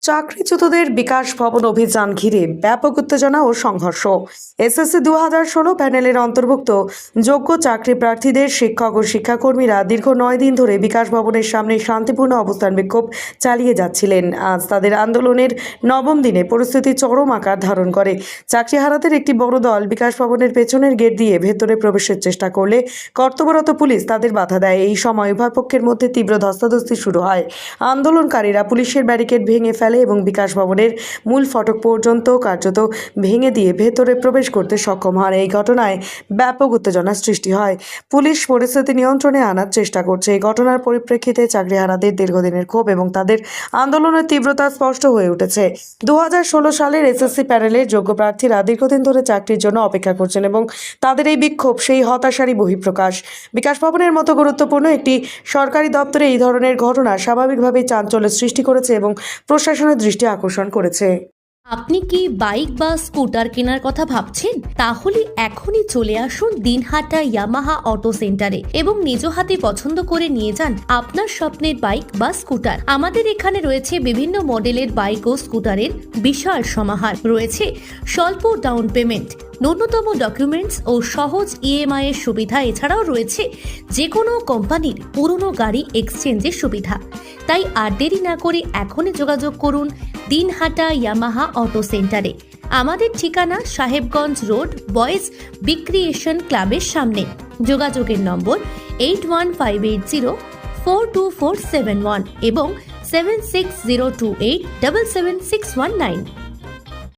চাকরিচ্যুতদের বিকাশ ভবন অভিযান ঘিরে ব্যাপক উত্তেজনা ও সংঘর্ষ। এসএসসি 2016 প্যানেলের অন্তর্ভুক্ত যোগ্য চাকরি প্রার্থীদের শিক্ষক ও শিক্ষাকর্মীরা দীর্ঘ 9 দিন ধরে বিকাশ ভবনের সামনে শান্তিপূর্ণ অবস্থান বিক্ষোভ চালিয়ে যাচ্ছিলেন। আজ তাদের আন্দোলনের নবম দিনে পরিস্থিতি চরম আকার ধারণ করে। চাকরিহারাদের একটি বড় দল বিকাশ ভবনের পেছনের গেট দিয়ে ভেতরে প্রবেশের চেষ্টা করলে কর্তব্যরত পুলিশ তাদের বাধা দেয়। এই সময় উভয় পক্ষের মধ্যে তীব্র ধস্তাধস্তি শুরু হয়। আন্দোলনকারীরা পুলিশের ব্যারিকেড ভেঙে ফেলে এবং বিকাশ ভবনের মূল ফটক পর্যন্ত কার্যত ভেঙে দিয়ে ভেতরে প্রবেশ করতে সক্ষম হন। এই ঘটনায় ব্যাপক উত্তেজনার সৃষ্টি হয়। পুলিশ পরিস্থিতি নিয়ন্ত্রণে আনার চেষ্টা করছে। এই ঘটনার পরিপ্রেক্ষিতে চাকরিহারাদের দীর্ঘদিনের ক্ষোভ এবং তাদের আন্দোলনের তীব্রতা স্পষ্ট হয়ে উঠেছে। 2016 সালের এসএসসি প্যানেলের যোগ্য প্রার্থীরা দীর্ঘদিন ধরে চাকরির জন্য অপেক্ষা করছেন এবং তাদের এই বিক্ষোভ সেই হতাশারই বহিঃপ্রকাশ। বিকাশ ভবনের মতো গুরুত্বপূর্ণ একটি সরকারি দপ্তরে এই ধরনের ঘটনা স্বাভাবিকভাবেই চাঞ্চল্যের সৃষ্টি করেছে এবং প্রশাসনের দৃষ্টি আকর্ষণ করেছে। আপনি কি বাইক বা স্কুটার কেনার কথা ভাবছেন? তাহলে এখনই চলে আসুন দিনহাটা ইয়ামাহা অটো সেন্টারে এবং নিজ হাতে পছন্দ করে নিয়ে যান আপনার স্বপ্নের বাইক বা স্কুটার। আমাদের এখানে রয়েছে বিভিন্ন মডেলের বাইক ও স্কুটারের বিশাল সমাহার। রয়েছে স্বল্প ডাউন পেমেন্ট, ন্যূনতম ডকুমেন্টস ও সহজ ইএমআই এর সুবিধা। এছাড়াও রয়েছে যে কোনো কোম্পানির পুরনো গাড়ি এক্সচেঞ্জের সুবিধা। তাই আর দেরি না করে এখনই যোগাযোগ করুন দিনহাটা ইয়ামাহা অটো সেন্টারে। আমাদের ঠিকানা সাহেবগঞ্জ রোড, বয়েজ বিক্রিয়েশন ক্লাবের সামনে। যোগাযোগের নম্বর 8158042471 এবং 7602877619।